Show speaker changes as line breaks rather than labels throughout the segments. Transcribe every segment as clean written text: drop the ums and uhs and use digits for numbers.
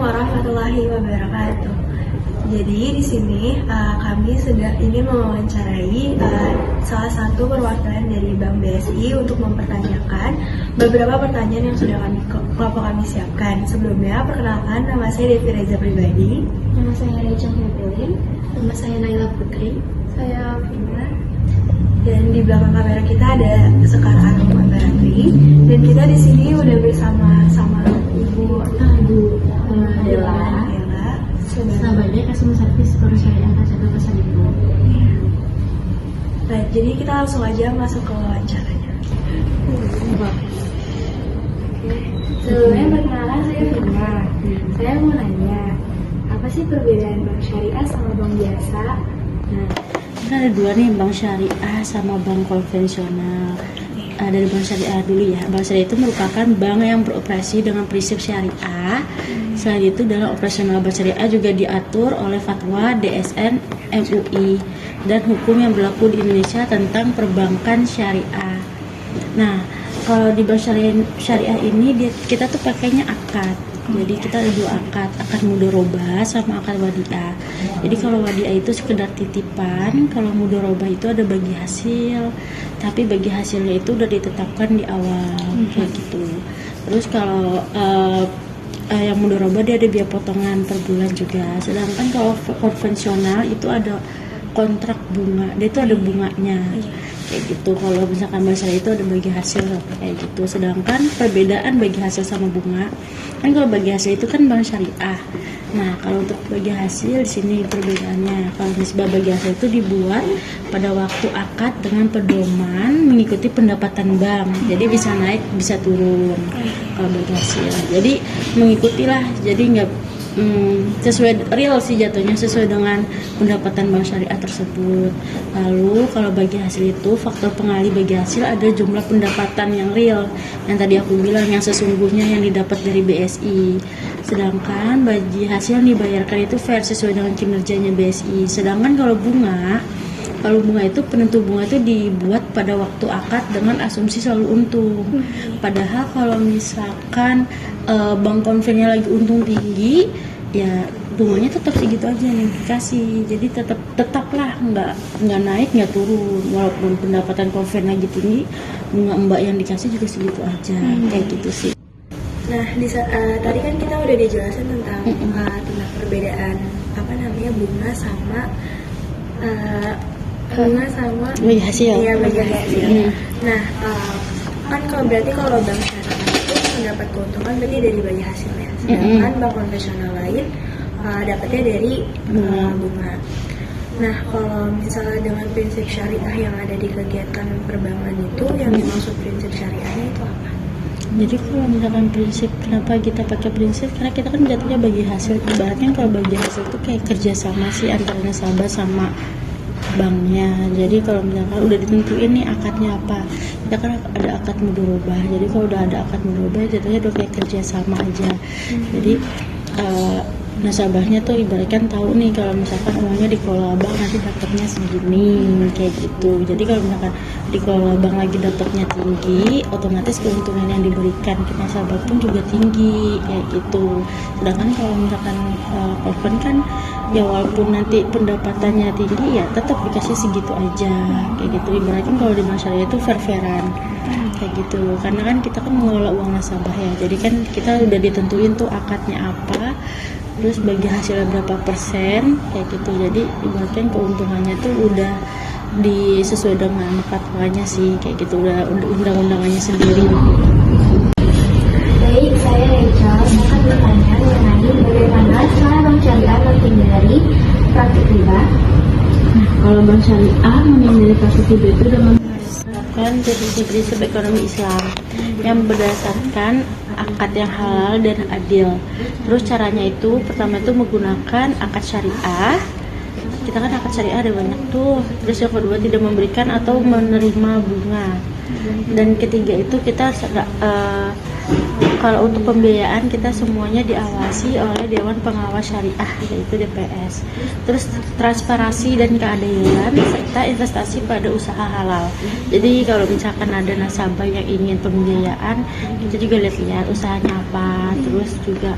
warahmatullahi wabarakatuh. Jadi di sini kami sedang ingin mewawancarai salah satu perwakilan dari Bank BSI untuk mempertanyakan beberapa pertanyaan yang sudah kelompok kami siapkan. Sebelumnya, perkenalkan, nama saya Devi Reza pribadi.
Nama saya Reza Febrilin.
Nama saya Naila Putri.
Saya Vina. Dan di belakang kamera kita ada Sekar Arum Ambarantri. Dan kita di sini udah bersama Ibu Dela.
Sahabatnya Customer Service Perusahaan Kasada Pasar Ibu.
Baik, jadi kita langsung aja masuk ke wawancaranya.
Sebelumnya perkenalan, saya Vina. Saya mau nanya, apa sih perbedaan bank syariah sama bank biasa?
Nah, kan ada dua nih, bank syariah sama bank konvensional. Dari bank syariah dulu ya. Bank syariah itu merupakan bank yang beroperasi dengan prinsip syariah. Selain itu, dalam operasional bank syariah juga diatur oleh fatwa DSN MUI dan hukum yang berlaku di Indonesia tentang perbankan syariah. Nah, kalau di bank syariah ini kita tuh pakainya akad. Jadi kita ada dua akad mudharabah sama akad wadiah. Jadi kalau wadiah itu sekedar titipan, kalau mudharabah itu ada bagi hasil. Tapi bagi hasilnya itu udah ditetapkan di awal kayak gitu. Terus kalau yang mudharabah dia ada biaya potongan per bulan juga. Sedangkan kalau konvensional itu ada kontrak bunga, dia itu ada bunganya kayak gitu. Kalau misalkan bank syariah itu ada bagi hasil kayak gitu. Sedangkan perbedaan bagi hasil sama bunga, kan kalau bagi hasil itu kan bank syariah. Nah, kalau untuk bagi hasil di sini perbedaannya. Kalau nisbah bagi hasil itu dibuat pada waktu akad dengan pedoman mengikuti pendapatan bank. Jadi bisa naik, bisa turun kalau bagi hasil. Jadi mengikutilah. Jadi nggak sesuai real sih jatuhnya, sesuai dengan pendapatan bank syariah tersebut. Lalu kalau bagi hasil itu faktor pengali bagi hasil ada jumlah pendapatan yang real yang tadi aku bilang, yang sesungguhnya yang didapat dari BSI. Sedangkan bagi hasil yang dibayarkan itu fair sesuai dengan kinerjanya BSI. Sedangkan kalau bunga itu penentu bunga itu dibuat pada waktu akad dengan asumsi selalu untung. Padahal kalau misalkan bank konvensional lagi untung tinggi, ya bunganya tetap segitu aja yang dikasih. Jadi tetaplah nggak naik nggak turun. Walaupun pendapatan konven lagi tinggi, bunga mbak yang dikasih juga segitu aja. Kayak gitu sih.
Nah, tadi kan kita udah dijelasin tentang perbedaan bunga sama
bagi hasil.
Iya, bagi hasil. Nah, kan kalau bank syariah itu mendapat keuntungan berarti dari bagi hasilnya. Sedangkan bank konvensional lain dapatnya dari bunga. Nah, kalau misalnya dengan prinsip syariah yang ada di kegiatan perbankan itu, yang dimaksud prinsip syariahnya itu apa?
Jadi kalau misalkan prinsip, kenapa kita pakai prinsip? Karena kita kan jatuhnya bagi hasil. Ibaratnya kalau bagi hasil itu kayak kerjasama sih antara nasabah sama banknya. Jadi kalau misalkan udah ditentuin nih akadnya apa, kita kan ada akad mudharabah. Jadi kalau udah ada akad mudharabah jatuhnya udah kayak kerjasama aja. Jadi nasabahnya tuh ibaratkan tahu nih kalau misalkan uangnya dikelola bank nanti dapatnya segini kayak gitu. Jadi kalau misalkan dikelola bank lagi dapatnya tinggi, otomatis keuntungan yang diberikan ke nasabah pun juga tinggi kayak gitu. Sedangkan kalau misalkan open kan ya walaupun nanti pendapatannya tinggi ya tetap dikasih segitu aja kayak gitu. Ibaratkan kalau di masyarakat itu fair-fairan kayak gitu. Karena kan kita kan mengelola uang nasabah ya. Jadi kan kita udah ditentuin tuh akadnya apa, terus bagi hasilnya berapa persen kayak gitu. Jadi ibaratkan keuntungannya tuh udah disesuai dengan fatwanya sih kayak gitu, udah undang-undangannya sendiri.
Baik, saya Rachel akan bertanya mengenai bagaimana cara bank syariah menghindari praktik riba.
Nah, kalau bank syariah menghindari praktik riba itu dengan menerapkan prinsip-prinsip ekonomi Islam yang berdasarkan akad yang halal dan adil. Terus caranya itu pertama itu menggunakan akad syariah. Kita kan akad syariah ada banyak tuh. Terus yang kedua tidak memberikan atau menerima bunga. Dan ketiga itu kita kalau untuk pembiayaan kita semuanya diawasi oleh Dewan Pengawas Syariah yaitu DPS. Terus transparansi dan keadilan serta investasi pada usaha halal. Jadi kalau misalkan ada nasabah yang ingin pembiayaan, kita juga lihat usahanya apa. Terus juga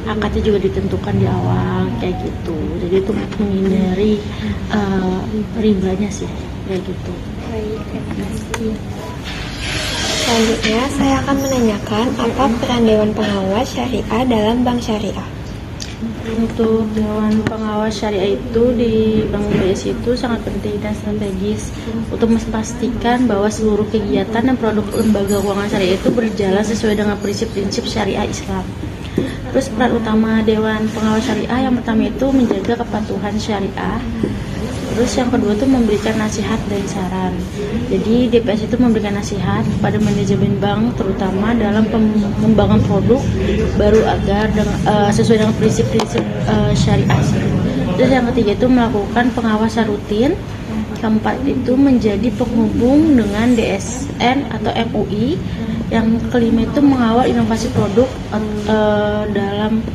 akadnya juga ditentukan di awal kayak gitu. Jadi itu menghindari ribanya sih kayak gitu.
Baik, terima kasih.
Selanjutnya, saya akan menanyakan apa peran Dewan Pengawas Syariah dalam Bank Syariah.
Untuk Dewan Pengawas Syariah itu di Bank BS itu sangat penting dan strategis untuk memastikan bahwa seluruh kegiatan dan produk lembaga keuangan syariah itu berjalan sesuai dengan prinsip-prinsip syariah Islam. Terus peran utama Dewan Pengawas Syariah yang pertama itu menjaga kepatuhan syariah. Terus yang kedua itu memberikan nasihat dan saran. Jadi DPS itu memberikan nasihat kepada manajemen bank terutama dalam pengembangan produk baru agar sesuai dengan prinsip-prinsip syariah. Terus yang ketiga itu melakukan pengawasan rutin. Keempat itu menjadi penghubung dengan DSN atau MUI. Yang kelima itu mengawal inovasi produk dalam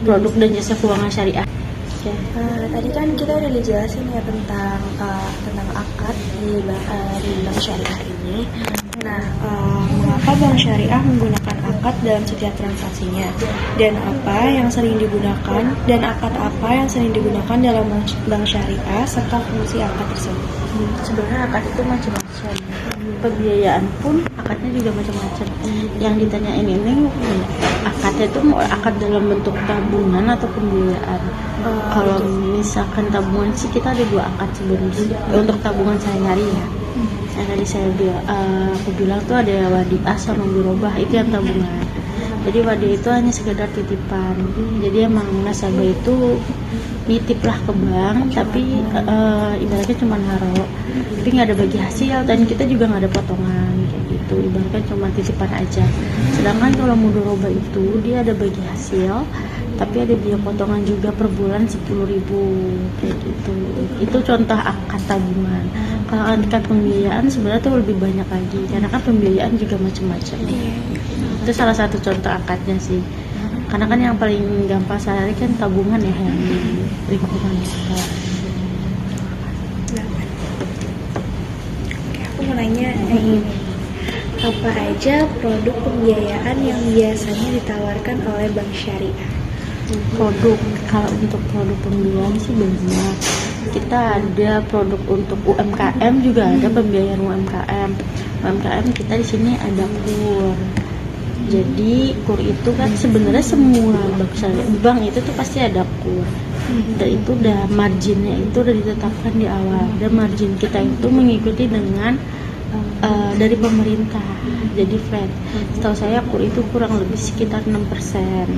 produk dan jasa keuangan syariah.
Tadi kan kita udah dijelasin ya tentang akad di bank syariah ini. Nah, mengapa bank syariah menggunakan akad dalam setiap transaksinya? Dan apa yang sering digunakan dan akad apa yang sering digunakan dalam bank syariah serta fungsi akad tersebut?
Sebenarnya akad itu macam-macam. Pembiayaan pun akadnya juga macam-macam. Yang ditanyain ini akadnya itu mau akad dalam bentuk tabungan atau pembiayaan. Kalau misalkan tabungan sih kita ada 2 akad sebenarnya untuk tabungan sehari-hari ya. Yang tadi aku bilang tuh ada wadiah sama birobah, itu yang tabungan. Jadi wadiah itu hanya sekedar titipan. Jadi emang nasabah itu nitiplah ke bank, tapi ibaratnya cuma naruh, tapi nggak ada bagi hasil dan kita juga nggak ada potongan kayak gitu. Ibaratnya cuma titipan aja. Sedangkan kalau mudharabah itu dia ada bagi hasil, tapi ada biaya potongan juga per bulan 10.000 kayak gitu. Itu contoh akad tabungan. Kalau akad pembiayaan sebenarnya tuh lebih banyak lagi karena kan pembiayaan juga macam-macam. Itu salah satu contoh akadnya sih. Karena kan yang paling gampang sehari kan tabungan ya yang di lingkungan kita.
Oke, aku mau nanya ini. Apa aja produk pembiayaan yang biasanya ditawarkan oleh bank syariah?
Produk, kalau untuk produk pembiayaan sih banyak. Kita ada produk untuk UMKM juga ada pembiayaan UMKM. UMKM kita di sini ada KUR. Jadi KUR itu kan sebenarnya semua bank itu tuh pasti ada KUR. Dan itu udah marginnya itu udah ditetapkan di awal. Dan margin kita itu mengikuti dengan dari pemerintah, jadi flat. Setahu saya KUR itu kurang lebih sekitar 6%.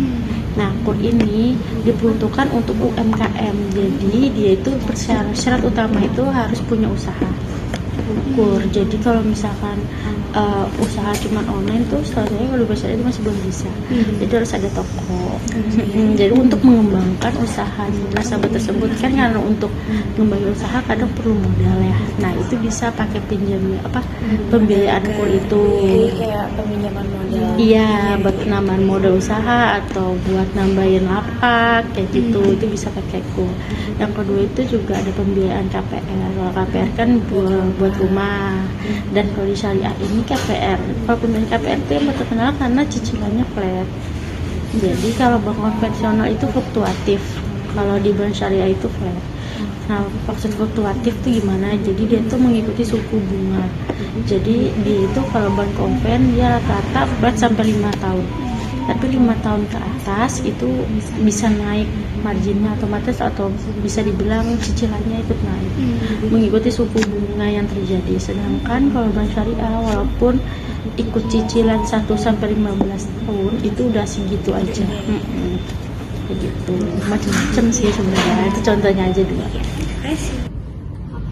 Nah, KUR ini diperuntukkan untuk UMKM. Jadi dia itu syarat utama itu harus punya usaha. KUR. Jadi kalau misalkan usaha cuma online tuh setahu saya kalau bahasa itu masih belum bisa. Jadi harus ada toko. Jadi untuk mengembangkan usaha nasabah tersebut kan karena untuk mengembangkan usaha kadang perlu modal ya. Nah itu bisa pakai pembiayaan KUR itu.
Jadi kayak peminjaman modal.
Iya, buat nambahin modal usaha atau buat nambahin lapak kayak gitu, itu bisa pakai KUR. Yang kedua itu juga ada pembiayaan KPR. Kalau KPR kan buat rumah, dan kalau di syariah ini KPR. Kalau pembiayaan KPR itu yang terkenal karena cicilannya flat. Jadi kalau bank konvensional itu fluktuatif, kalau di bank syariah itu flat. Nah, maksud fluktuatif itu gimana? Jadi dia tuh mengikuti suku bunga. Jadi dia itu kalau bank konven dia rata-rata flat sampai 5 tahun. Tapi 5 tahun ke atas itu bisa naik marginnya otomatis atau bisa dibilang cicilannya ikut naik mengikuti suku bunga yang terjadi. Sedangkan kalau bank syariah walaupun ikut cicilan 1 sampai 15 tahun itu udah segitu aja. Begitu. Macam-macam sih sebenarnya. Itu contohnya aja dulu.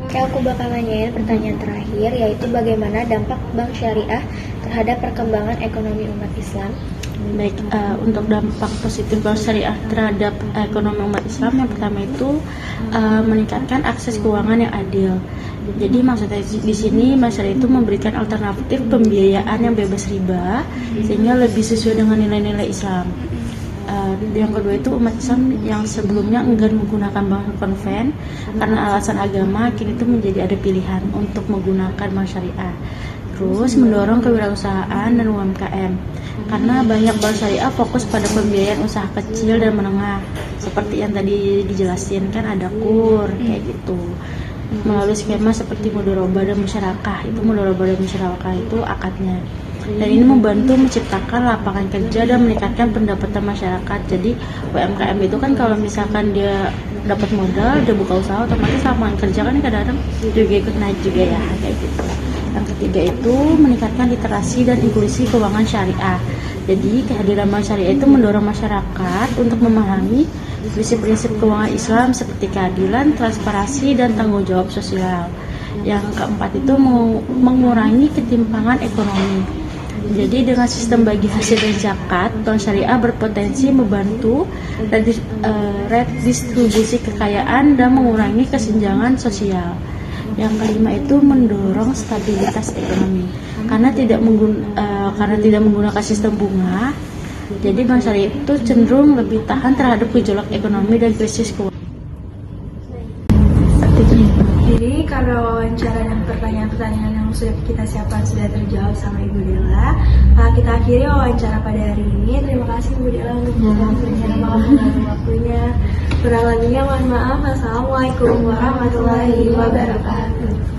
Oke, aku bakal nanyain pertanyaan terakhir, yaitu bagaimana dampak bank syariah terhadap perkembangan ekonomi umat Islam?
Baik, untuk dampak positif bank syariah terhadap ekonomi umat Islam, yang pertama itu meningkatkan akses keuangan yang adil. Jadi maksudnya di sini bank syariah itu memberikan alternatif pembiayaan yang bebas riba sehingga lebih sesuai dengan nilai-nilai Islam. Yang kedua itu umat Islam yang sebelumnya enggan menggunakan bank konven karena alasan agama, kini itu menjadi ada pilihan untuk menggunakan bank syariah. Terus mendorong kewirausahaan dan UMKM. Karena banyak bank syariah fokus pada pembiayaan usaha kecil dan menengah. Seperti yang tadi dijelasin kan ada KUR kayak gitu. Melalui skema seperti mudharabah dan musyarakah. Itu mudharabah dan musyarakah itu akadnya. Dan ini membantu menciptakan lapangan kerja dan meningkatkan pendapatan masyarakat. Jadi UMKM itu kan kalau misalkan dia dapat modal, dia buka usaha, otomatis lapangan kerja kan kadang-kadang juga ikut naik juga ya kayak gitu. Yang ketiga itu meningkatkan literasi dan inklusi keuangan syariah. Jadi kehadiran bank syariah itu mendorong masyarakat untuk memahami prinsip-prinsip keuangan Islam seperti keadilan, transparansi, dan tanggung jawab sosial. Yang keempat itu mengurangi ketimpangan ekonomi. Jadi dengan sistem bagi hasil dan zakat, bank syariah berpotensi membantu redistribusi kekayaan dan mengurangi kesenjangan sosial. Yang kelima itu mendorong stabilitas ekonomi. Karena tidak menggunakan sistem bunga, jadi bank syariah itu cenderung lebih tahan terhadap gejolak ekonomi dan krisis keuangan.
Jadi karena wawancara dan pertanyaan-pertanyaan yang sudah kita siapkan sudah terjawab sama Ibu Della, kita akhiri wawancara pada hari ini. Terima kasih Ibu Della untuk berbincang malam waktunya. Kurang lebihnya mohon maaf. Wassalamualaikum warahmatullahi wabarakatuh.